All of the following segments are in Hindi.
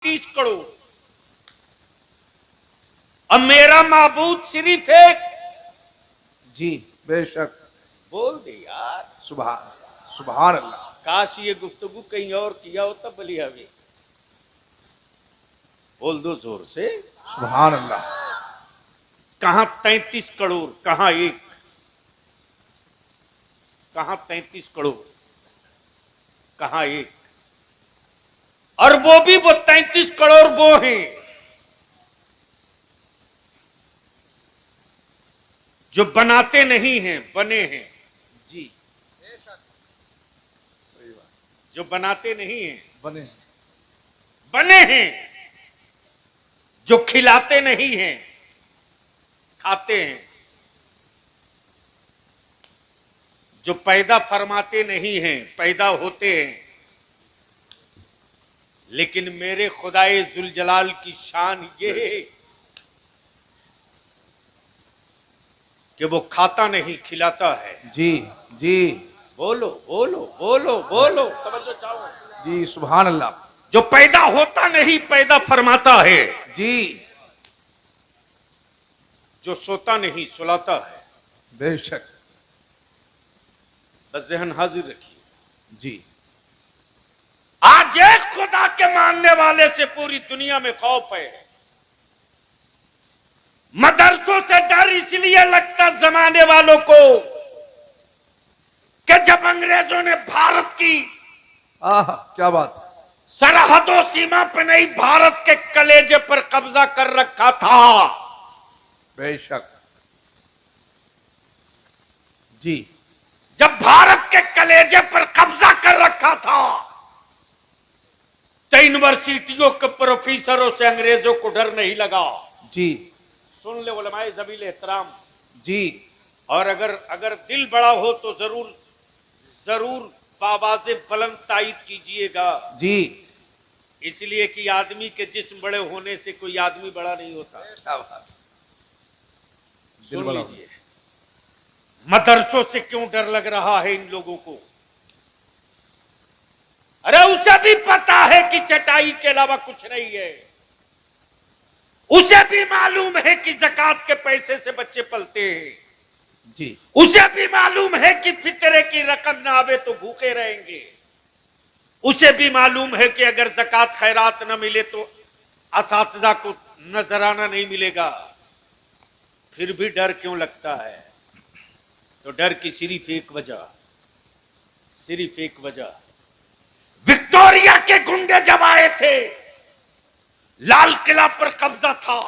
30 करोड़। अब मेरा माबूद सिर्फ एक। जी बेशक। बोल दे यार। सुभान सुभान अल्लाह। काश ये गुफ्तगू कहीं और किया होता बलिया में। बोल दो जोर से। सुभान अल्लाह। कहां 33 करोड़, कहां एक, कहां 33 करोड़, कहां एक। और वो भी वो 33 करोड़ वो हैं जो बनाते नहीं हैं, बने हैं। जी जो बनाते नहीं हैं, बने बने हैं। जो खिलाते नहीं हैं, खाते हैं। जो पैदा फरमाते नहीं हैं, पैदा होते हैं। लेकिन मेरे खुदाए जुलजलाल की शान ये है कि वो खाता नहीं, खिलाता है। जी जी बोलो बोलो बोलो बोलो, तवज्जो चाहो। जी सुभान अल्लाह। जो पैदा होता नहीं, पैदा फरमाता है। जी जो सोता नहीं, सुलाता है। बेशक। बस जहन हाजिर रखिए। जी आज एक खुदा के मानने वाले से पूरी दुनिया में खौफ है। मदरसों से डर इसलिए लगता जमाने वालों को कि जब अंग्रेजों ने भारत की आह क्या बात। सरहदों सीमा पर नहीं, भारत के कलेजे पर कब्जा कर रखा था। बेशक। जी जब भारत के कलेजे पर कब्जा कर रखा था तो यूनिवर्सिटियों के प्रोफेसरों से अंग्रेजों को डर नहीं लगा। जी सुन ले उलमाए ज़बील एहतराम। जी और अगर दिल बड़ा हो तो जरूर जरूर बाबाज़े बुलंद तायीद कीजिएगा। जी इसलिए कि आदमी के जिस्म बड़े होने से कोई आदमी बड़ा नहीं होता। क्या बात। दिल सुन बड़ा लीजिए, मदरसों से क्यों डर लग रहा है इन लोगों को? अरे उसे भी पता है कि चटाई के अलावा कुछ नहीं है। उसे भी मालूम है कि ज़कात के पैसे से बच्चे पलते हैं। जी उसे भी मालूम है कि फितरे की रकम ना आवे तो भूखे रहेंगे। उसे भी मालूम है कि अगर ज़कात खैरात न मिले तो असातिज़ा को नजराना नहीं मिलेगा। फिर भी डर क्यों लगता है? तो डर की सिर्फ एक वजह, सिर्फ एक वजह। विक्टोरिया के गुंडे जब आए थे, लाल किला पर कब्जा था,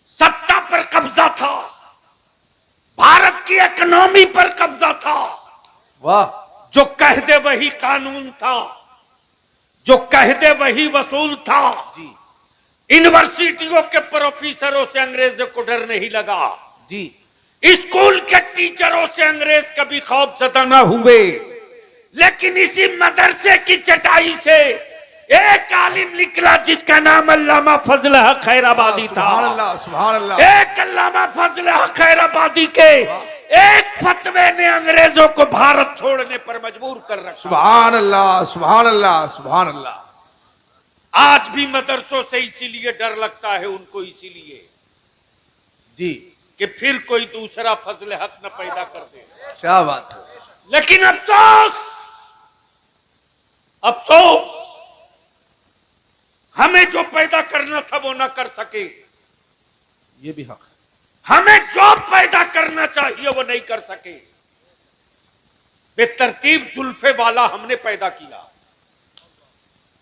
सत्ता पर कब्जा था, भारत की इकोनॉमी पर कब्जा था। वाह। जो कह दे वही कानून था, जो कह दे वही वसूल था। जी यूनिवर्सिटियों के प्रोफेसरों से अंग्रेजों को डर नहीं लगा। जी स्कूल के टीचरों से अंग्रेज कभी खौफजदा न हुए। लेकिन इसी मदरसे की चटाई से एक आलिम निकला जिसका नाम अल्लामा फजल हक खैराबादी था। सुभान अल्लाह सुभान अल्लाह। एक अल्लामा फजल हक खैराबादी के एक फतवे ने अंग्रेजों को भारत छोड़ने पर मजबूर कर रखा। सुभान अल्लाह सुभान अल्लाह सुभान अल्लाह। आज भी मदरसों से इसीलिए डर लगता है उनको, इसीलिए जी कि फिर कोई दूसरा फजल हक न पैदा कर दे। क्या बात है। लेकिन अफसोस, अफसोस, हमें जो पैदा करना था वो ना कर सके। ये भी हक। हमें जो पैदा करना चाहिए वो नहीं कर सके। बेतरतीब जुल्फे वाला हमने पैदा किया,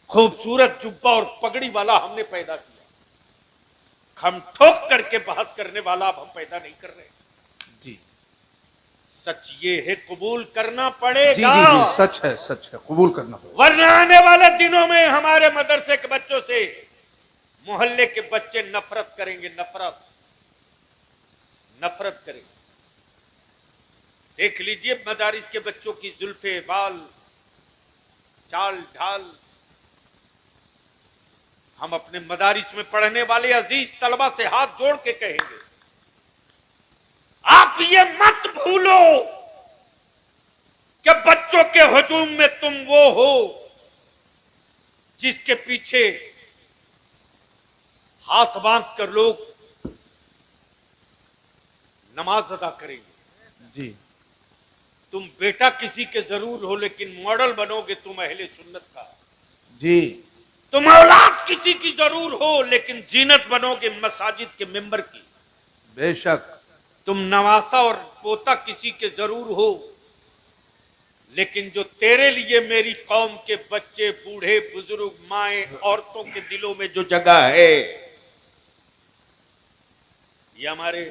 खूबसूरत जुब्बा और पगड़ी वाला हमने पैदा किया। हम ठोक करके बहस करने वाला अब हम पैदा नहीं कर रहे। जी सच ये है, कबूल करना जी पड़ेगा। जी जी सच है कबूल करना पड़ेगा। वरना आने वाले दिनों में हमारे मदरसे के बच्चों से मोहल्ले के बच्चे नफरत करेंगे, नफरत नफरत करेंगे। देख लीजिए मदारिस के बच्चों की जुल्फे, बाल, चाल ढाल। हम अपने मदारिस में पढ़ने वाले अजीज तलबा से हाथ जोड़ के कहेंगे, आप ये मत भूलो कि बच्चों के हुजूम में तुम वो हो जिसके पीछे हाथ बांध कर लोग नमाज अदा करेंगे। जी तुम बेटा किसी के जरूर हो, लेकिन मॉडल बनोगे तुम अहले सुन्नत का। जी तुम औलाद किसी की जरूर हो, लेकिन जीनत बनोगे मसाजिद के मेंबर की। बेशक। तुम नवासा और पोता किसी के जरूर हो, लेकिन जो तेरे लिए मेरी कौम के बच्चे, बूढ़े, बुजुर्ग, माएं, औरतों के दिलों में जो जगह है, ये हमारे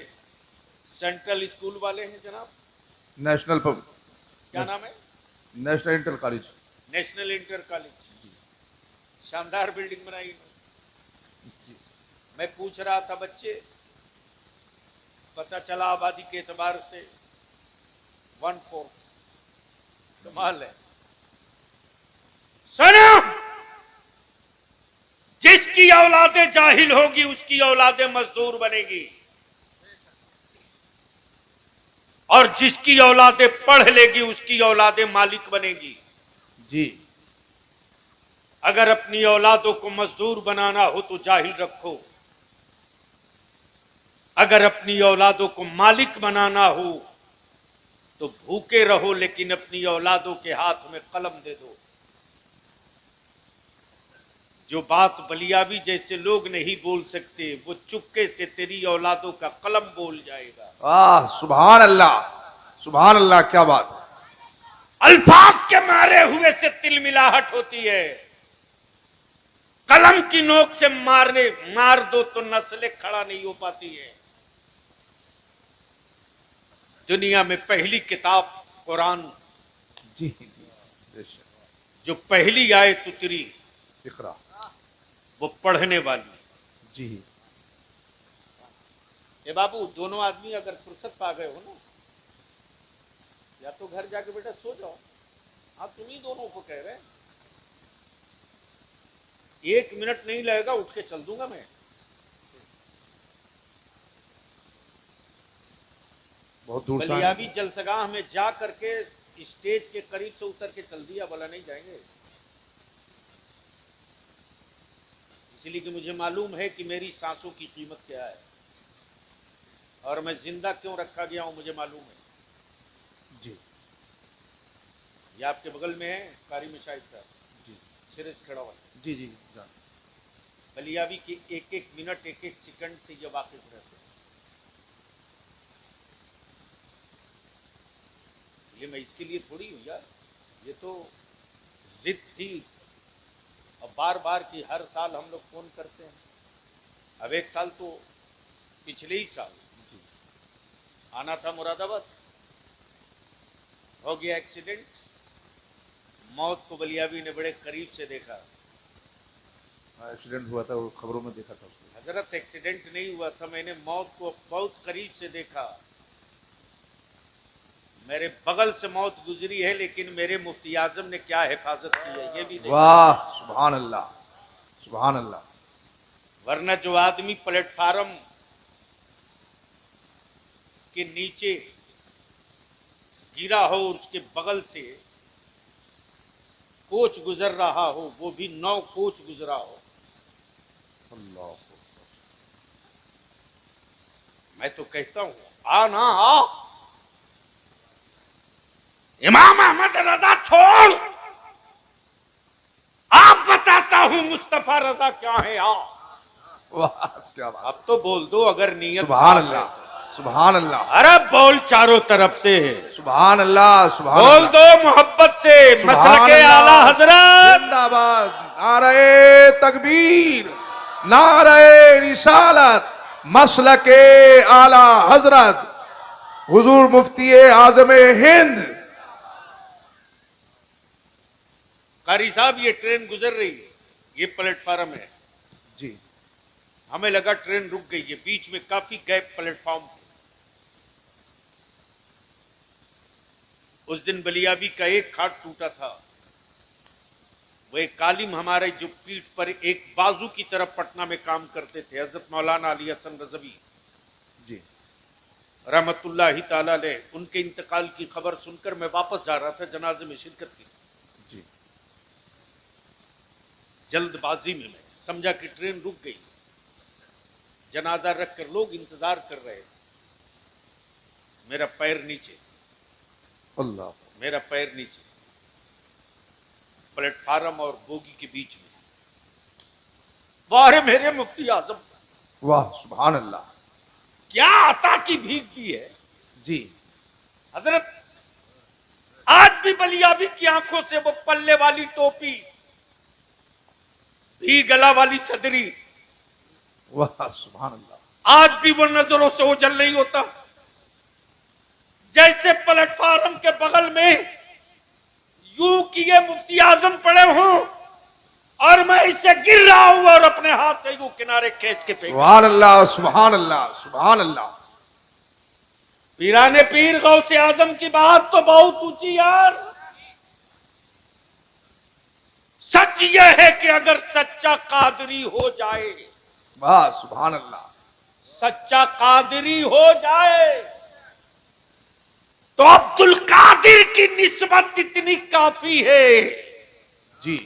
सेंट्रल स्कूल वाले हैं जनाब। नेशनल क्या नाम है? National inter college. National inter college. शानदार बिल्डिंग बनाई इन्होंने। मैं पूछ रहा था बच्चे, पता चला आबादी के एतबार से 1/4। कमाल है। सुनो, जिसकी औलादे जाहिल होगी उसकी औलादे मजदूर बनेगी, और जिसकी औलादे पढ़ लेगी उसकी औलादे मालिक बनेगी। जी अगर अपनी औलादों को मजदूर बनाना हो तो जाहिल रखो, अगर अपनी औलादों को मालिक बनाना हो तो भूखे रहो, लेकिन अपनी औलादों के हाथ में कलम दे दो। जो बात बलियावी जैसे लोग नहीं बोल सकते, वो चुपके से तेरी औलादों का कलम बोल जाएगा। वाह, सुभान अल्लाह, सुभान अल्लाह, क्या बात। अल्फाज के मारे हुए से तिलमिलाहट होती है, कलम की नोक से मार दो तो नस्लें खड़ा नहीं हो पाती है। दुनिया में पहली किताब कुरान, जी जी बेशक। जो पहली आयत उतरी इकरा। वो पढ़ने वाली। जी ए बाबू, दोनों आदमी अगर फुर्सत पा गए हो ना, या तो घर जाके बेटा सो जाओ। हाँ, तुम ही दोनों को कह रहे हैं। 1 मिनट नहीं लगेगा, उठ के चल दूंगा मैं। बहुत दूर से बलियावी जलसगाह में जा करके स्टेज के करीब से उतर के चल दिया, बोला नहीं जाएंगे। इसलिए कि मुझे मालूम है कि मेरी सांसों की कीमत क्या है, और मैं जिंदा क्यों रखा गया हूं मुझे मालूम है। जी ये आपके बगल में है कारी मशाइख साहब, जी सिरिस खड़ा हुआ। जी जी जान। बलियावी की एक एक मिनट, एक एक सेकंड से ये वाकिफ रहते हैं। ये मैं इसके लिए थोड़ी हूं यार, ये तो जिद थी, और बार बार की हर साल हम लोग फोन करते हैं। अब एक साल तो पिछले ही साल आना था मुरादाबाद, हो गया एक्सीडेंट। मौत को बलियावी ने बड़े करीब से देखा। एक्सीडेंट हुआ था, वो खबरों में देखा था उसको। हजरत, एक्सीडेंट नहीं हुआ था, मैंने मौत को बहुत करीब से देखा। मेरे बगल से मौत गुजरी है, लेकिन मेरे मुफ्ती आजम ने क्या हिफाजत की है ये भी देखा। वाह, सुभान अल्लाह, सुभान अल्लाह। वरना जो आदमी प्लेटफार्म के नीचे गिरा हो, उसके बगल से कोच गुजर रहा हो, वो भी 9 कोच गुजरा हो। अल्लाह। मैं तो कहता हूं, आ ना आ, इमाम अहमद रजा छोड़, आप बताता हूं मुस्तफा रजा क्या है। आ, वाह, क्या बात। अब तो बोल दो अगर नीयत सुभान साफ है। अल्लाह, सुभान अल्लाह। अरे बोल चारों तरफ से, सुभान अल्लाह, सुभान बोल अल्लाह। दो मोहब्बत से, मसलके आला हजरत जिंदाबाद। नारे तकबीर, नारे रिसालत, मसलके आला हजरत हुजूर मुफ्ती आजम हिंद। कारी साहब, ये ट्रेन गुजर रही है, ये प्लेटफार्म है। जी हमें लगा ट्रेन रुक गई है, बीच में काफी गैप प्लेटफॉर्म। उस दिन बलियावी का एक खाट टूटा था। वो एक कालिम हमारे जो पीठ पर एक बाजू की तरफ पटना में काम करते थे, हजरत मौलाना अली हसन रज़वी जी रहमतुल्लाहि ताला अलैह, उनके इंतकाल की खबर सुनकर मैं वापस जा रहा था जनाजे में शिरकत की। जी जल्दबाजी में मैं समझा कि ट्रेन रुक गई, जनाजा रख कर लोग इंतजार कर रहे थे। मेरा पैर नीचे, अल्लाह, मेरा पैर नीचे, प्लेटफार्म और बोगी के बीच में। वाह मेरे मुफ्ती आजम, वाह सुभान अल्लाह। क्या अता की भीख दी है जी हजरत। आज भी बलियाबी की आंखों से वो पल्ले वाली टोपी, भी गला वाली सदरी, वाह सुभान अल्लाह। आज भी वो नजरों से ओझल नहीं होता। जैसे प्लेटफार्म के बगल में यूं किए मुफ्ती आजम पड़े हों और मैं इसे गिर रहा हूं और अपने हाथ से यूं किनारे खींच के फेंक। सुभान अल्लाह सुभान अल्लाह सुभान अल्लाह। पीराने पीर गौसे आजम की बात तो बहुत ऊंची यार। सच यह है कि अगर सच्चा कादरी हो जाए, वाह सुभान अल्लाह, सच्चा कादरी हो जाए तो अब्दुल कादिर की निस्बत इतनी काफी है जी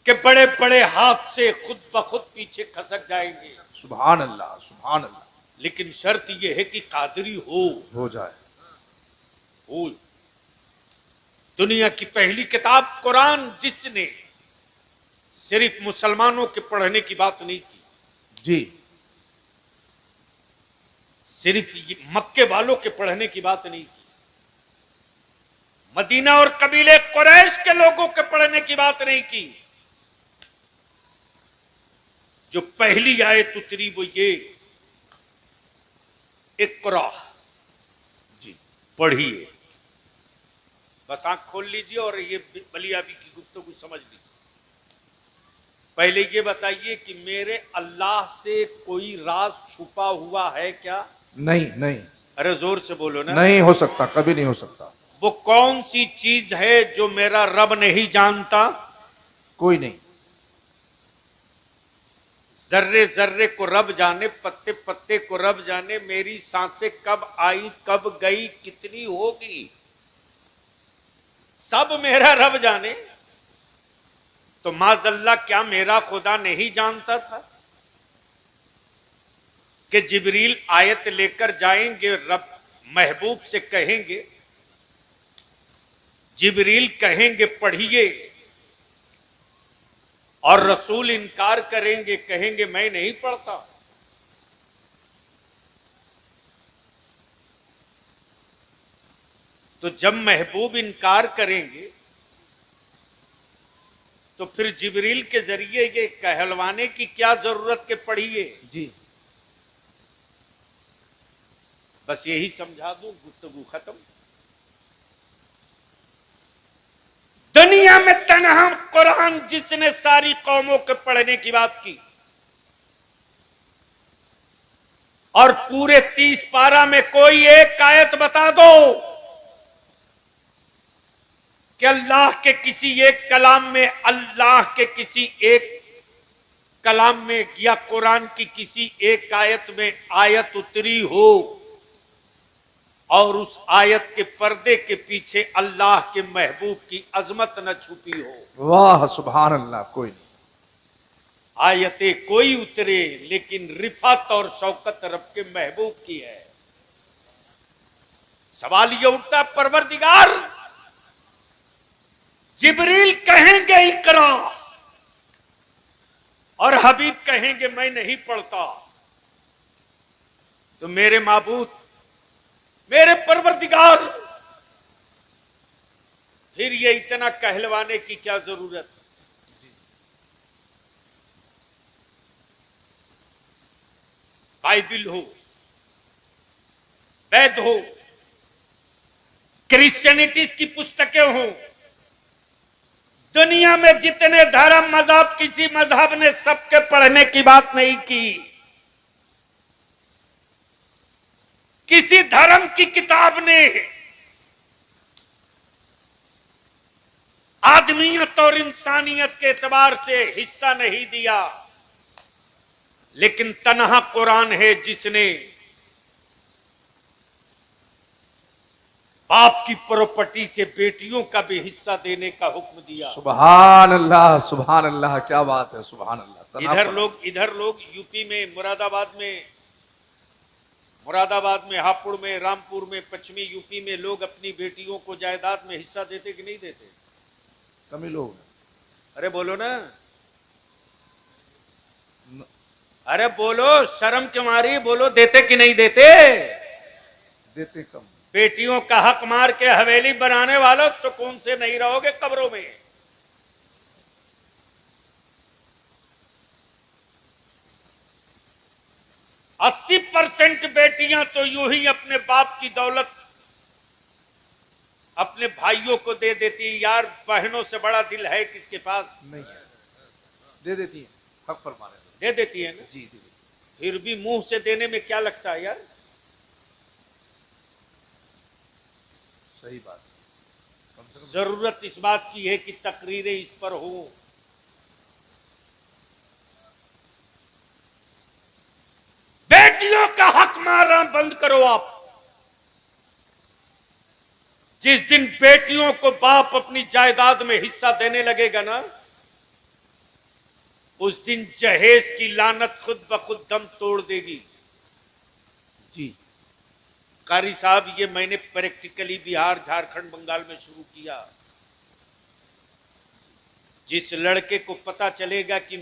कि बड़े बड़े हाथ से खुद ब खुद पीछे खसक जाएंगे। सुभान अल्लाह सुभान अल्लाह। लेकिन शर्त यह है कि कादरी हो जाए। हो। दुनिया की पहली किताब कुरान, जिसने सिर्फ मुसलमानों के पढ़ने की बात नहीं की, जी सिर्फ मक्के वालों के पढ़ने की बात नहीं की, मदीना और कबीले कुरैश के लोगों के पढ़ने की बात नहीं की। जो पहली आयत उतरी वो ये, इक़रा, जी पढ़िए। बस आंख खोल लीजिए और ये बलियाबी की गुफ्तगू समझ लीजिए। पहले ये बताइए कि मेरे अल्लाह से कोई राज छुपा हुआ है क्या? नहीं नहीं। अरे जोर से बोलो ना। नहीं हो सकता, कभी नहीं हो सकता। वो कौन सी चीज है जो मेरा रब नहीं जानता? कोई नहीं। जर्रे जर्रे को रब जाने, पत्ते पत्ते को रब जाने, मेरी सांसें कब आई कब गई कितनी होगी, सब मेरा रब जाने। तो माजल्ला क्या मेरा खुदा नहीं जानता था कि जिब्रील आयत लेकर जाएंगे, रब महबूब से कहेंगे, जिब्रील कहेंगे पढ़िए, और रसूल इनकार करेंगे, कहेंगे मैं नहीं पढ़ता। तो जब महबूब इनकार करेंगे तो फिर जिब्रील के जरिए ये कहलवाने की क्या जरूरत के पढ़िए। जी बस यही समझा दूं, गुफ्तगू खत्म। दुनिया में तन्हा कुरान जिसने सारी कौमों के पढ़ने की बात की, और पूरे 30 पारा में कोई एक आयत बता दो कि अल्लाह के किसी एक कलाम में, अल्लाह के किसी एक कलाम में या कुरान की किसी एक आयत में आयत उतरी हो और उस आयत के पर्दे के पीछे अल्लाह के महबूब की अजमत न छुपी हो। वाह सुभान अल्लाह। कोई नहीं। आयतें कोई उतरे लेकिन रिफत और शौकत रब के महबूब की है। सवाल यह उठता है, परवरदिगार, जिब्रील कहेंगे इकरा और हबीब कहेंगे मैं नहीं पढ़ता, तो मेरे माबूद, मेरे परवरदिगार, फिर ये इतना कहलवाने की क्या जरूरत? बाइबिल हो, वेद हो, क्रिश्चियनिटीज की पुस्तकें हो, दुनिया में जितने धर्म मजहब, किसी मजहब ने सबके पढ़ने की बात नहीं की। किसी धर्म की किताब ने आदमियत और इंसानियत के एतबार से हिस्सा नहीं दिया, लेकिन तन्हा कुरान है जिसने बाप की प्रॉपर्टी से बेटियों का भी हिस्सा देने का हुक्म दिया। सुभान अल्लाह, सुभान अल्लाह, क्या बात है, सुभान अल्लाह। इधर लोग यूपी में मुरादाबाद में हापुड़ में, रामपुर में, पश्चिमी यूपी में लोग अपनी बेटियों को जायदाद में हिस्सा देते कि नहीं देते? कम ही लोग। अरे बोलो ना, अरे बोलो, शर्म क्यों मारी, बोलो, देते कि नहीं देते? देते कम। बेटियों का हक मार के हवेली बनाने वालों, सुकून से नहीं रहोगे कब्रों में। 80% बेटियां तो यूं ही अपने बाप की दौलत अपने भाइयों को दे देती। यार, बहनों से बड़ा दिल है किसके पास? नहीं है, दे देती है, हक फरमाने दे देती है ना। जी दीदी। फिर भी मुंह से देने में क्या लगता है यार? सही बात। कम से कम जरूरत इस बात की है कि तकरीरें इस पर हो। बेटियों का हक मारना बंद करो आप। जिस दिन बेटियों को बाप अपनी जायदाद में हिस्सा देने लगेगा ना, उस दिन जहेज की लानत खुद ब खुद दम तोड़ देगी। जी कारी साहब, ये मैंने प्रैक्टिकली बिहार, झारखंड, बंगाल में शुरू किया। जिस लड़के को पता चलेगा कि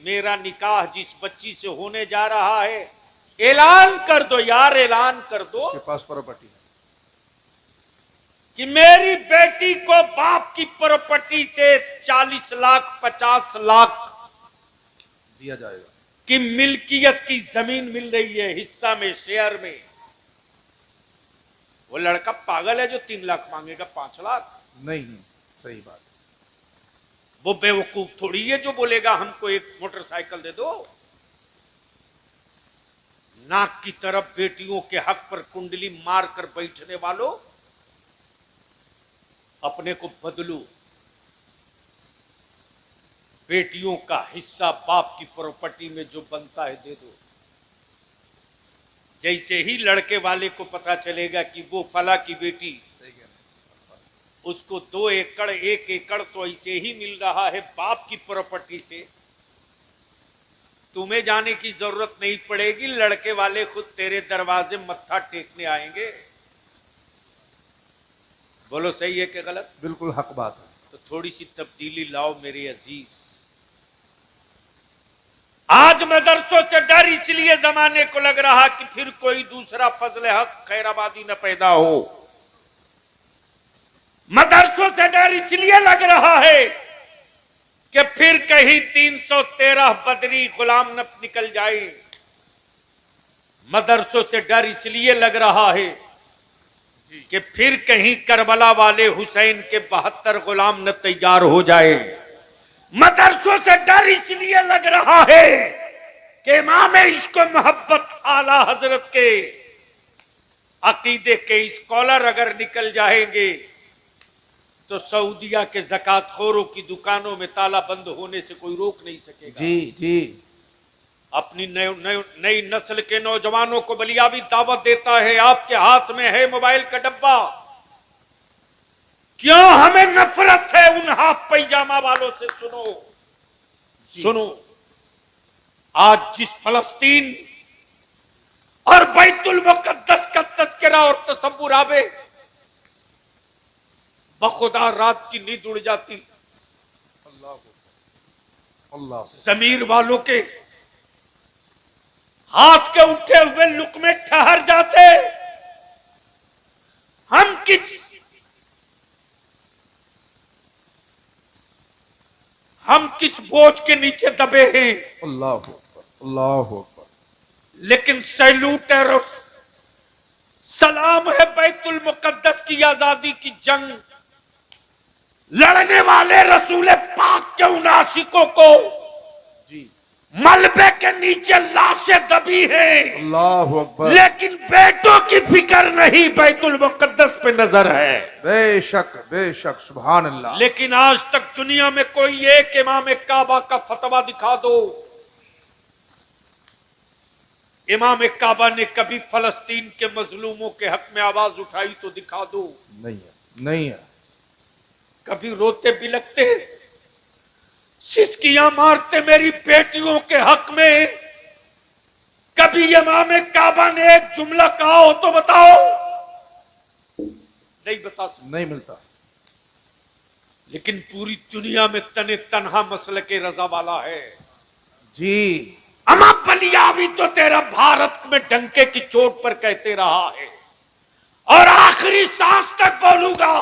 मेरा निकाह जिस बच्ची से होने जा रहा है, ऐलान कर दो यार, ऐलान कर दो उसके पास प्रॉपर्टी है कि मेरी बेटी को बाप की प्रॉपर्टी से 40 लाख 50 लाख दिया जाएगा की मिल्कियत की जमीन मिल रही है, हिस्सा में, शेयर में। वो लड़का पागल है जो 3 लाख मांगेगा 5 लाख? नहीं, सही बात। वो बेवकूफ थोड़ी है जो बोलेगा हमको एक मोटरसाइकिल दे दो। नाक की तरफ बेटियों के हक पर कुंडली मार कर बैठने वालों, अपने को बदलो। बेटियों का हिस्सा बाप की प्रॉपर्टी में जो बनता है दे दो। जैसे ही लड़के वाले को पता चलेगा कि वो फला की बेटी, उसको 2 एकड़ 1 एकड़ तो ऐसे ही मिल रहा है बाप की प्रॉपर्टी से, तुम्हें जाने की जरूरत नहीं पड़ेगी। लड़के वाले खुद तेरे दरवाजे मत्था टेकने आएंगे। बोलो, सही है कि गलत? बिल्कुल हक बात है। तो थोड़ी सी तब्दीली लाओ मेरे अजीज। आज मदरसों से डर इसलिए जमाने को लग रहा कि फिर कोई दूसरा फजल हक खैराबादी न पैदा हो। मदरसों से डर इसलिए लग रहा है कि फिर कहीं 313 बदरी गुलाम न निकल जाए। मदरसों से डर इसलिए लग रहा है कि फिर कहीं करबला वाले हुसैन के 72 गुलाम न तैयार हो जाए। मदरसों से डर इसलिए लग रहा है कि इमाम इश्क मोहब्बत आला हजरत के अकीदे के स्कॉलर अगर निकल जाएंगे तो सऊदिया के ज़कात खोरों की दुकानों में ताला बंद होने से कोई रोक नहीं सकेगा। जी जी। अपनी नई नस्ल के नौजवानों को बलियाबी दावत देता है, आपके हाथ में है मोबाइल का डब्बा। क्यों हमें नफरत है उन हाफ पैजामा वालों से? सुनो, आज जिस फलस्तीन और बैतुल मुकद्दस का तस्करा और तसव्वुर आवे, बखुदा रात की नींद उड़ जाती। अल्लाह जमीर वालों के हाथ के उठे हुए लुकमे ठहर जाते। हम किस बोझ के नीचे दबे हैं। अल्लाह अकबर, अल्लाह अकबर। लेकिन सैल्यूट है, सलाम है बैतुल मुकद्दस की आजादी की जंग लड़ने वाले रसूल पाक के उन आशिकों को जी। मलबे के नीचे लाशें दबी हैं, अल्लाह अकबर, लेकिन बेटों की फिक्र नहीं, बैतुल मुकद्दस पे नजर है। बेशक बेशक, सुभान अल्लाह। लेकिन आज तक दुनिया में कोई एक इमाम काबा का फतवा दिखा दो, इमाम काबा ने कभी फलस्तीन के मजलूमों के हक में आवाज उठाई तो दिखा दो। नहीं है, नहीं है। कभी रोते बिलखते सिसकियां मारते मेरी बेटियों के हक में, कभी इमाम काबा ने एक जुमला कहा हो तो बताओ। नहीं बता सकते। नहीं मिलता। लेकिन पूरी दुनिया में तने तनहा मसल के रजा वाला है जी। अमा बलिया भी तो तेरा भारत में डंके की चोट पर कहते रहा है और आखिरी सांस तक बोलूंगा।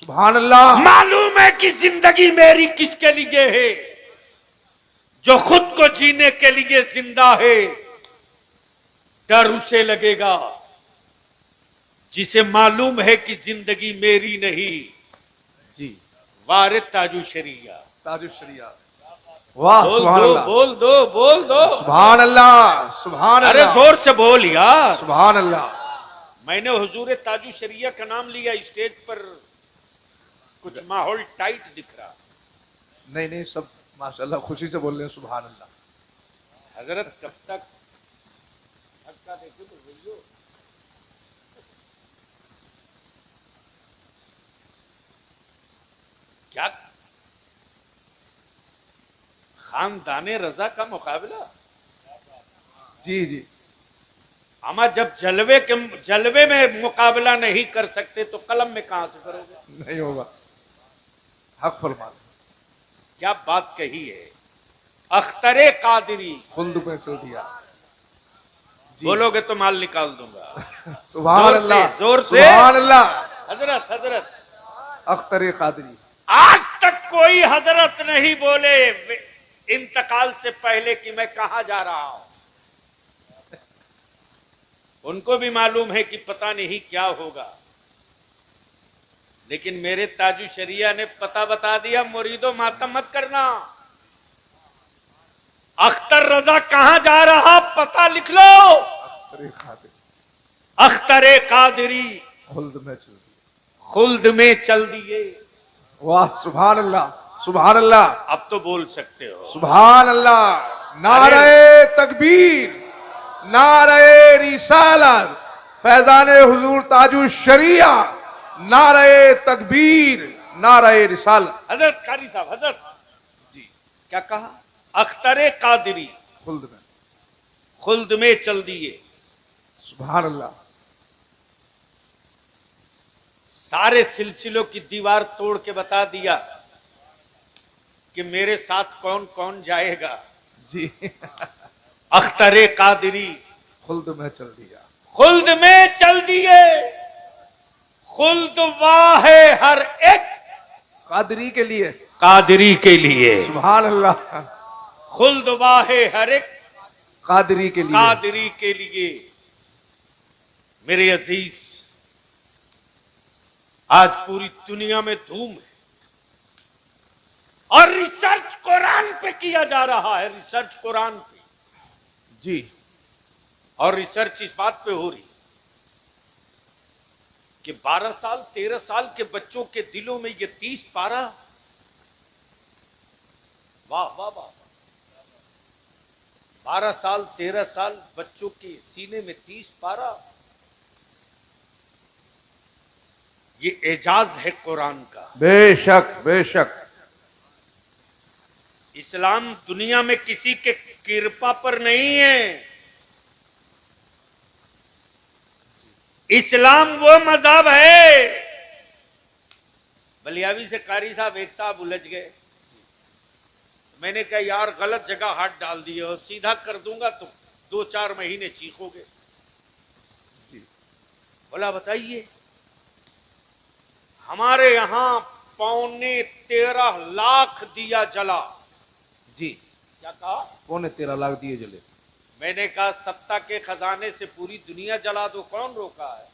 सुभान अल्लाह। मालूम है कि जिंदगी मेरी किसके लिए है? जो खुद को जीने के लिए जिंदा है। डर उसे लगेगा जिसे मालूम है कि जिंदगी मेरी नहीं। जी। वारिद ताजू शरिया। ताजु शरिया। वाह सुभान अल्लाह। बोल दो बोल दो। सुभान अल्लाह, सुभान अरे अल्लाह। जोर से बोल यार। सुभान अल्लाह। मैंने हुजूर ताजू शरिया का नाम लिया, स्टेज पर कुछ माहौल टाइट दिख रहा। नहीं नहीं, सब माशाल्लाह खुशी से बोल रहे हैं। सुभान अल्लाह। हजरत कब तक देखो तो भैया, क्या खानदाने रजा का मुकाबला। जी जी। अमा जब जलवे में मुकाबला नहीं कर सकते तो कलम में कहां से करोगे? नहीं होगा। हक फरमा। क्या बात कही है। अख्तरे कादरी। खुल्द में चल दिया। बोलोगे तो माल निकाल दूंगा। सुभान अल्लाह, जोर से। सुभान अल्लाह। हजरत हजरत अख्तरे कादरी। आज तक कोई हजरत नहीं बोले इंतकाल से पहले कि मैं कहां जा रहा हूं। उनको भी मालूम है कि पता नहीं क्या होगा, लेकिन मेरे ताजू शरिया ने पता बता दिया। मुरीदो मातम मत करना। अख्तर रजा कहां जा रहा पता लिख लो। अख्तरे कादरी। अख्तरे कादरी। खुल्द में चल दिया। खुल्द में चल दिए। वाह सुभान अल्लाह, सुभान अल्लाह। अब तो बोल सकते हो। सुभान अल्लाह। नारे तकबीर, नारे रिसालत, फैजाने हुजूर ताजु शरिया, नारे तकबीर, नारे रिसालत। हजरत कारी साहब, हजरत जी क्या कहा? अख्तरे कादरी। खुल्द में चल दिए। सुभान अल्लाह। सारे सिलसिलों की दीवार तोड़ के बता दिया कि मेरे साथ कौन कौन जाएगा। जी। अख्तरे कादरी। खुल्द में चल दिया। खुल्द में चल दिए। खुल्द वाह है हर एक कादरी के लिए। कादरी के लिए। सुभान अल्लाह। खुल्द वाह है हर एक कादरी के लिए। कादरी के लिए। मेरे अजीज, आज पूरी दुनिया में धूम है और रिसर्च कुरान पे किया जा रहा है। रिसर्च कुरान पे। जी। और रिसर्च इस बात पे हो रही कि 12 साल 13 साल के बच्चों के दिलों में ये 30 पारा। वाह वाह वाह। 12 साल 13 साल बच्चों के सीने में 30 पारा। ये एजाज है कुरान का। बेशक बेशक। इस्लाम दुनिया में किसी के कृपा पर नहीं है। इस्लाम वो मजहब है। बलियावी से कारी साहब एक साहब उलझ गए। मैंने कहा यार गलत जगह हाथ डाल दिए और सीधा कर दूंगा तो 2-4 महीने चीखोगे। जी। बोला बताइए। हमारे यहां 13.25 लाख दिया जला। जी। क्या कहा? 13.25 दिए जले। मैंने कहा सत्ता के खजाने से पूरी दुनिया जला दो, कौन रोका है?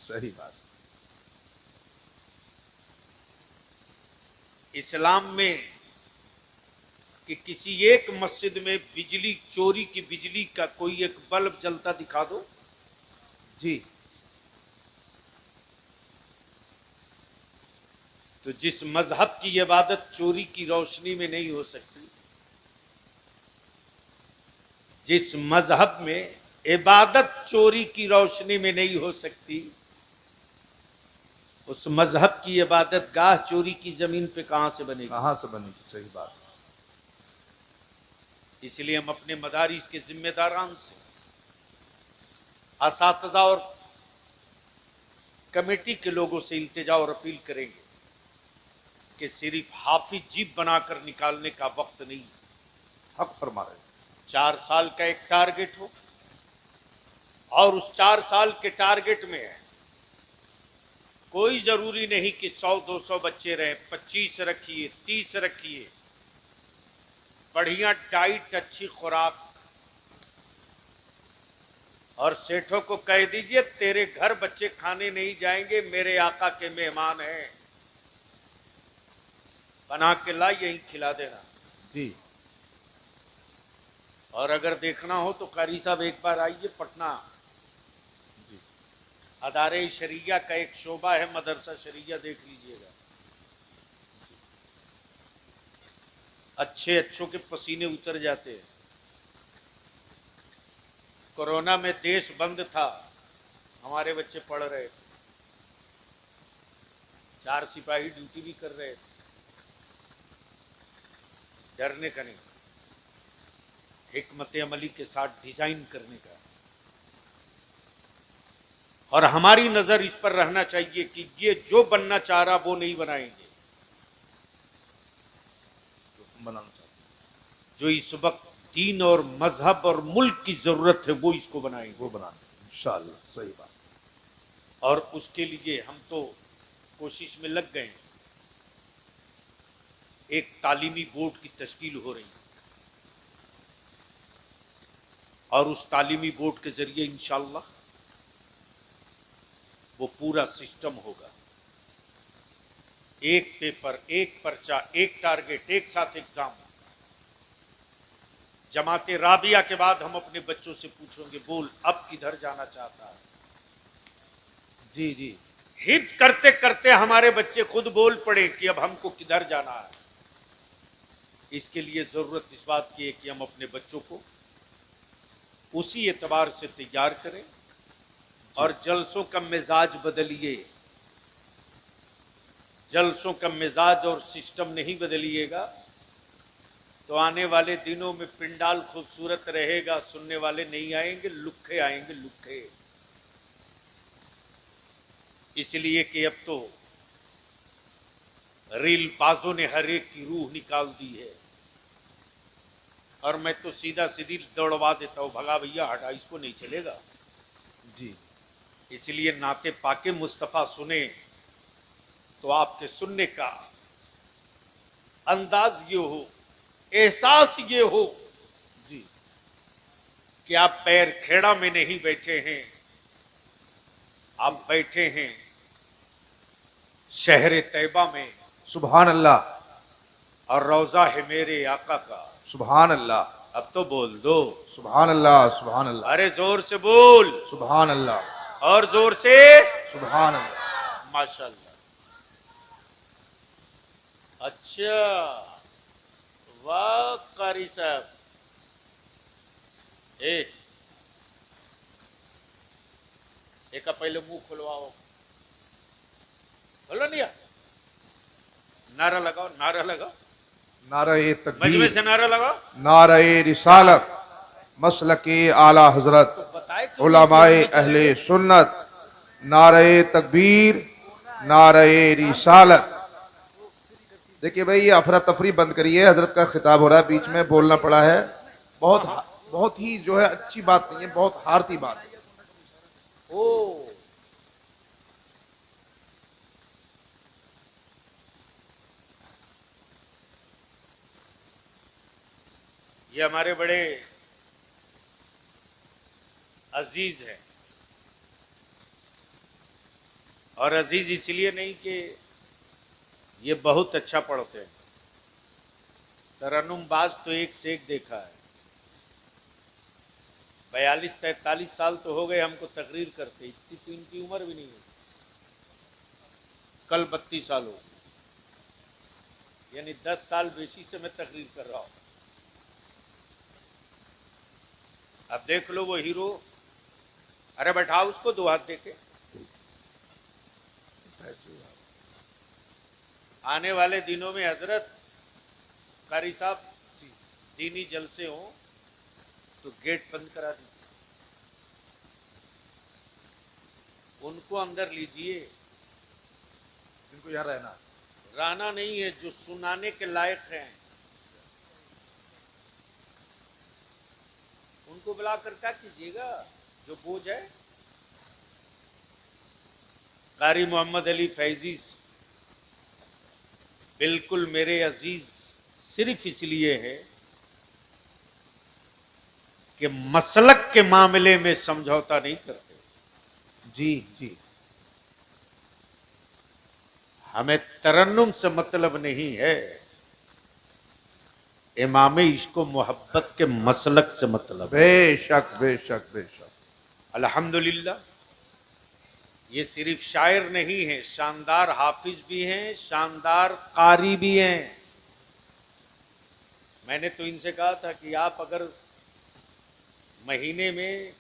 सही बात। इस्लाम में कि किसी एक मस्जिद में बिजली चोरी की बिजली का कोई एक बल्ब जलता दिखा दो। जी। तो जिस मजहब की इबादत चोरी की रोशनी में नहीं हो सकती, जिस मजहब में इबादत चोरी की रोशनी में नहीं हो सकती। उस मजहब की इबादत गाह चोरी की जमीन पे कहां से बनेगी? कहां से बनेगी? सही बात। इसलिए हम अपने मदारिस के जिम्मेदारान से, असातिज़ा और कमेटी के लोगों से इल्तिजा और अपील करेंगे कि सिर्फ हाफिज जीप बनाकर निकालने का वक्त नहीं। हक फरमा रहे। 4 साल का एक टारगेट हो और उस 4 साल के टारगेट में कोई जरूरी नहीं कि 100-200 बच्चे रहे, 25 रखिए, 30 रखिए। बढ़िया डाइट, अच्छी खुराक, और सेठों को कह दीजिए तेरे घर बच्चे खाने नहीं जाएंगे, मेरे आका के मेहमान हैं, बना के ला यहीं खिला देना जी। और अगर देखना हो तो कारी साहब एक बार आइए पटना। जी। अदारे शरिया का एक शोबा है मदरसा शरिया, देख लीजिएगा। अच्छों के पसीने उतर जाते हैं। कोरोना में देश बंद था, हमारे बच्चे पढ़ रहे थे, 4 सिपाही ड्यूटी भी कर रहे थे। डरने का नहीं, हिकमत अमली के साथ डिजाइन करने का। और हमारी नजर इस पर रहना चाहिए कि ये जो बनना चाह रहा वो नहीं बनाएंगे, बनाना चाहिए। जो इस वक्त दीन और मजहब और मुल्क की जरूरत है वो इसको बनाएंगे, वो बनाएंगे इंशाअल्लाह। सही बात। और उसके लिए हम तो कोशिश में लग गए। एक तालीमी बोर्ड की तश्कील हो रही है और उस तालीमी बोर्ड के जरिए इंशाअल्लाह वो पूरा सिस्टम होगा। एक पेपर, एक पर्चा, एक टारगेट, एक साथ एग्जाम। जमाते राबिया के बाद हम अपने बच्चों से पूछेंगे, बोल अब किधर जाना चाहता है? जी जी। हिफ्ज करते करते हमारे बच्चे खुद बोल पड़े कि अब हमको किधर जाना है। इसके लिए जरूरत इस बात की है कि हम अपने बच्चों को उसी एतबार से तैयार करें और जलसों का मिजाज बदलिए। जलसों का मिजाज और सिस्टम नहीं बदलिएगा तो आने वाले दिनों में पिंडाल खूबसूरत रहेगा, सुनने वाले नहीं आएंगे, लुक्खे आएंगे, लुक्खे। इसलिए कि अब तो रील बाजों ने हर एक की रूह निकाल दी है और मैं तो सीधा सीधी दौड़वा देता हूं, भगा भैया हटा, इसको नहीं चलेगा। जी। इसलिए नाते पाके मुस्तफ़ा सुने तो आपके सुनने का अंदाज ये हो, एहसास ये हो जी कि आप पैर खेड़ा में नहीं बैठे हैं, आप बैठे हैं शहर तैयबा में सुभान अल्लाह। और रोजा है मेरे आका का। सुभान अल्लाह। अब तो बोल दो सुभान अल्लाह। सुभान अल्लाह। अरे जोर से बोल, सुभान अल्लाह। और जोर से सुभान अल्लाह। माशाल्लाह। अच्छा, वाह कारी साहब। एक का पहले मुंह खुलवाओ, खोलो नहीं, नारा लगाओ, नारा लगाओ, नारे मजमे तकबीर, से नारा लगाओ। नारे रिसालत, मसलके आला हजरत, तो बताए क्यों उलमाए नहीं? अहले सुन्नत, नारे तकबीर, नारे रिसालत। देखिए भाई, ये अफरा तफरी बंद करिए, हजरत का खिताब हो रहा है, बीच में बोलना पड़ा है। बहुत ही जो है अच्छी बात नहीं है, बहुत हारती बात है। ओ ये हमारे बड़े अजीज हैं, और अजीज इसलिए नहीं कि ये बहुत अच्छा पढ़ते हैं। तरन्नुमबाज तो एक से एक देखा है। 42-43 साल तो हो गए हमको तकरीर करते, इतनी तो इनकी उम्र भी नहीं है। कल 32 साल हो, यानी 10 साल बेशी से मैं तकरीर कर रहा हूं। अब देख लो वो हीरो अरे बैठाओ उसको, दो हाथ देके। आने वाले दिनों में हजरत कारी साहब दीनी जलसे हो तो गेट बंद करा दीजिए, उनको अंदर लीजिए। इनको यहाँ रहना नहीं है, जो सुनाने के लायक हैं उनको बुलाकर क्या कीजिएगा, जो बोझ है। कारी मोहम्मद अली फैजी बिल्कुल मेरे अजीज सिर्फ इसलिए है कि मसलक के मामले में समझौता नहीं करते। जी जी। हमें तरन्नुम से मतलब नहीं है, इमाम इश्को मोहब्बत के मसलक से मतलब है। बेशक बेशक बेशक। अल्हम्दुलिल्लाह, ये सिर्फ शायर नहीं है, शानदार हाफिज भी हैं, शानदार कारी भी हैं। मैंने तो इनसे कहा था कि आप अगर महीने में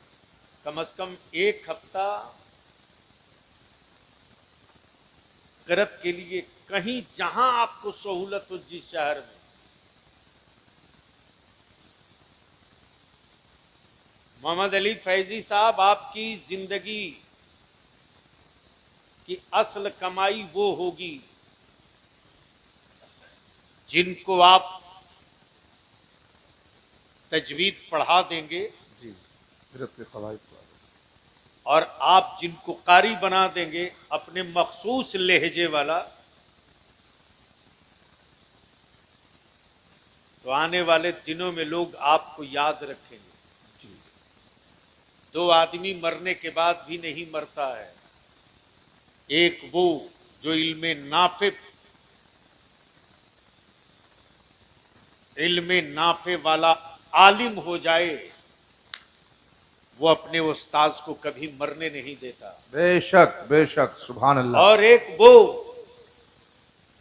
कम से कम एक हफ्ता करत के लिए कहीं जहां आपको सहूलत हो, जिस शहर में, मोहम्मद अली फैजी साहब, आपकी जिंदगी की असल कमाई वो होगी जिनको आप तजवीद पढ़ा देंगे जी, फिरत के क़वाइद और आप जिनको कारी बना देंगे अपने मखसूस लहजे वाला, तो आने वाले दिनों में लोग आपको याद रखेंगे। जी। दो आदमी मरने के बाद भी नहीं मरता है, एक वो जो इल्मे नाफे वाला आलिम हो जाए, वो अपने उस्ताद को कभी मरने नहीं देता। बेशक बेशक, सुभान अल्लाह। और एक वो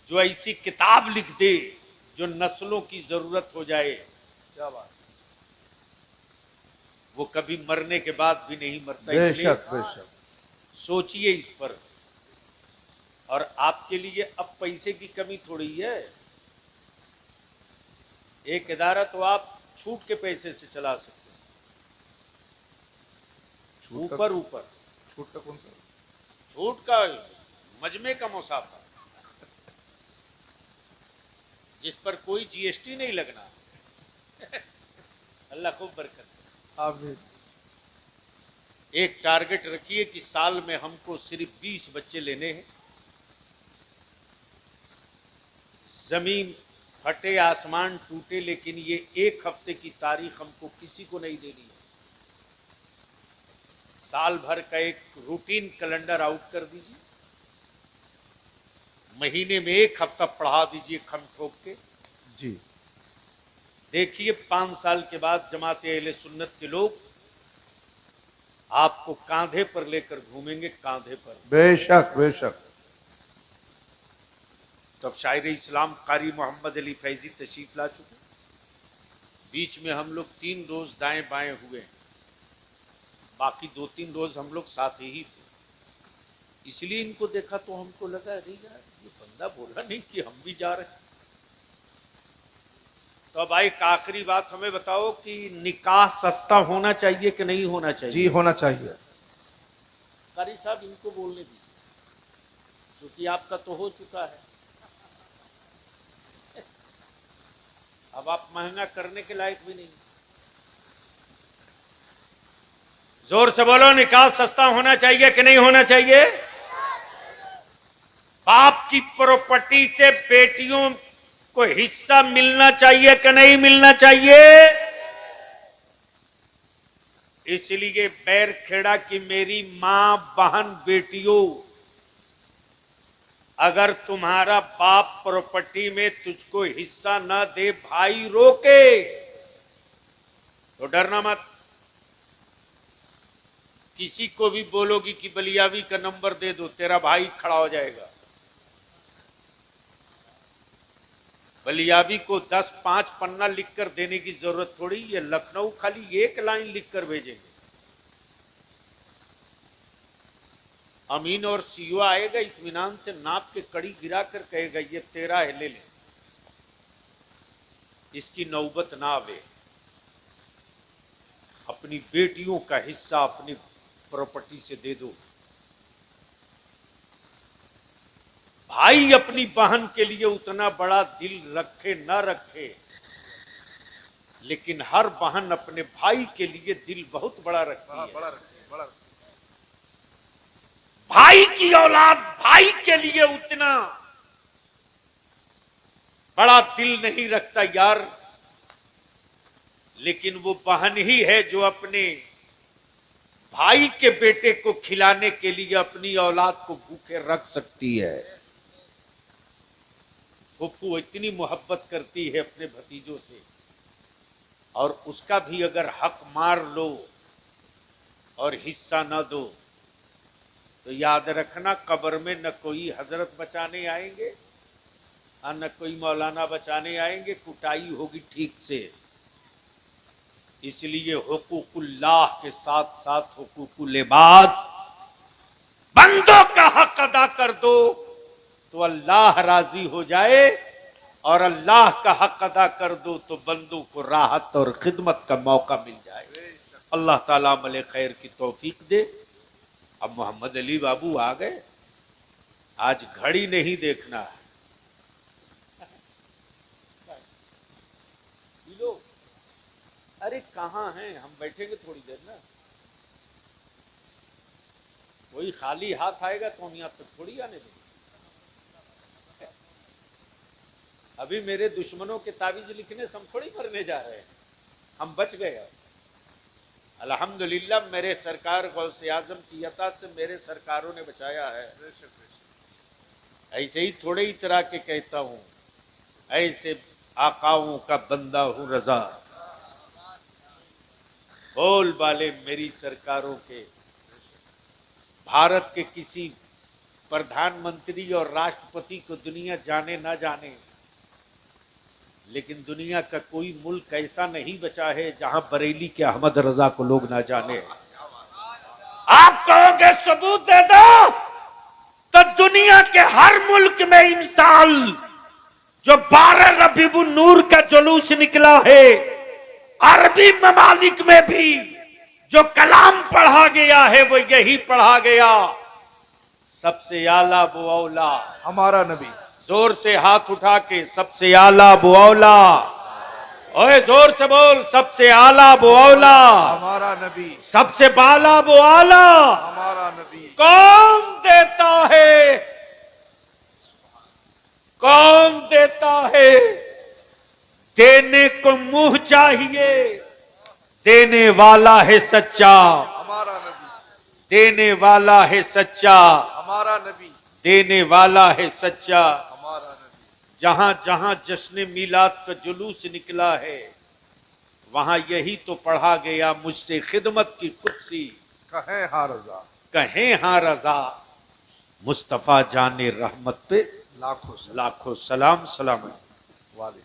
जो ऐसी किताब लिख दे जो नस्लों की जरूरत हो जाए, क्या बात। वो कभी मरने के बाद भी नहीं मरता। बेशक बेशक। सोचिए इस पर। और आपके लिए अब पैसे की कमी थोड़ी है, एक इदारा तो आप छूट के पैसे से चला सकते हैं, ऊपर ऊपर। छूट का कौन सा? छूट का मजमे का मुसाफा, जिस पर कोई जीएसटी नहीं लगना। अल्लाह खूब बरकत। आमीन। एक टारगेट रखिए कि साल में हमको सिर्फ 20 बच्चे लेने हैं। जमीन फटे, आसमान टूटे, लेकिन ये एक हफ्ते की तारीख हमको किसी को नहीं देनी है। साल भर का एक रूटीन कैलेंडर आउट कर दीजिए, महीने में एक हफ्ता पढ़ा दीजिए खम ठोक के। जी। देखिए 5 साल के बाद जमाते अहले सुन्नत के लोग आपको कांधे पर लेकर घूमेंगे, कांधे पर। बेशक बेशक। तब शायर इस्लाम कारी मोहम्मद अली फैजी तशरीफ ला चुके। बीच में हम लोग 3 रोज दाएं बाएं हुए, बाकी 2-3 रोज हम लोग साथ ही थे। इसलिए इनको देखा तो हमको लगा अरे यार ये बंदा बोला नहीं कि हम भी जा रहे हैं। तो अब एक आखिरी बात हमें बताओ कि निकाह सस्ता होना चाहिए कि नहीं होना चाहिए? जी होना चाहिए। कारी साहब इनको बोलने दीजिए, क्योंकि आपका तो हो चुका है। अब आप महंगा करने के लायक भी नहीं। जोर से बोलो, निकाह सस्ता होना चाहिए कि नहीं होना चाहिए? बाप की प्रॉपर्टी से बेटियों को हिस्सा मिलना चाहिए कि नहीं मिलना चाहिए? इसलिए बैरखेड़ा की मेरी मां, बहन, बेटियों, अगर तुम्हारा बाप प्रॉपर्टी में तुझको हिस्सा न दे, भाई रोके, तो डरना मत। किसी को भी बोलोगी कि बलियावी का नंबर दे दो, तेरा भाई खड़ा हो जाएगा। बलियावी को 10-5 पन्ना लिखकर देने की जरूरत थोड़ी है, लखनऊ खाली 1 लाइन लिखकर भेजेंगे। अमीन और सीओ आएगा, इत्मीनान से नाप के कड़ी गिरा कर कहेगा ये तेरा है, ले ले, इसकी नौबत ना आवे। अपनी बेटियों का हिस्सा अपनी प्रॉपर्टी से दे दो। भाई अपनी बहन के लिए उतना बड़ा दिल रखे ना रखे, लेकिन हर बहन अपने भाई के लिए दिल बहुत बड़ा रखती है। भाई की औलाद भाई के लिए उतना बड़ा दिल नहीं रखता यार, लेकिन वो बहन ही है जो अपने भाई के बेटे को खिलाने के लिए अपनी औलाद को भूखे रख सकती है। फुप्पू इतनी मोहब्बत करती है अपने भतीजों से, और उसका भी अगर हक मार लो और हिस्सा न दो तो याद रखना कब्र में न कोई हजरत बचाने आएंगे और न कोई मौलाना बचाने आएंगे, कुटाई होगी ठीक से। इसलिए हुकूकुल्लाह के साथ साथ हुकूकुल इबाद, बंदों का हक अदा कर दो तो अल्लाह राजी हो जाए, और अल्लाह का हक अदा कर दो तो बंदों को राहत और खिदमत का मौका मिल जाए। अल्लाह ताला अमल खैर की तौफीक दे। अब मोहम्मद अली बाबू आ गए, आज घड़ी नहीं देखना है। अरे कहाँ हैं, हम बैठेंगे थोड़ी देर ना, कोई खाली हाथ आएगा तो हम यहाँ तक थोड़ी आने देंगे। अभी मेरे दुश्मनों के ताबीज लिखने से हम थोड़ी मरने जा रहे हैं, हम बच गए। अल्हम्दुलिल्लाह मेरे सरकार गौसे आजम की अता से मेरे सरकारों ने बचाया है। ऐसे ही थोड़े ही तरह के कहता हूँ, ऐसे आकाओं का बंदा हूँ रजा, बोल वाले मेरी सरकारों के। भारत के किसी प्रधानमंत्री और राष्ट्रपति को दुनिया जाने ना जाने, लेकिन दुनिया का कोई मुल्क ऐसा नहीं बचा है जहां बरेली के अहमद रजा को लोग ना जाने। आप कहोगे सबूत दे दो, तो दुनिया के हर मुल्क में इन साल जो 12 रबीउन नूर का जुलूस निकला है, अरबी ममालिक में भी जो कलाम पढ़ा गया है वो यही पढ़ा गया, सबसे आला वो औला हमारा नबी। जोर से हाथ उठा के, सबसे आला वो औला, ओए जोर से बोल, सबसे आला वो औला हमारा नबी, सबसे बाला वो आला हमारा नबी। कौन देता है, कौन देता है? देने को मुंह चाहिए, देने वाला है सच्चा, हमारा नबी। देने वाला है सच्चा, हमारा नबी। देने वाला है सच्चा। हमारा नबी। जहां जहां जश्न मिलाद का जुलूस निकला है, वहां यही तो पढ़ा गया, मुझसे खिदमत की कुर्सी कहें हाँ रजा, कहें हाँ रजा, मुस्तफा जाने रहमत पे लाखों सलाम। लाखों सलाम। सलाम वाले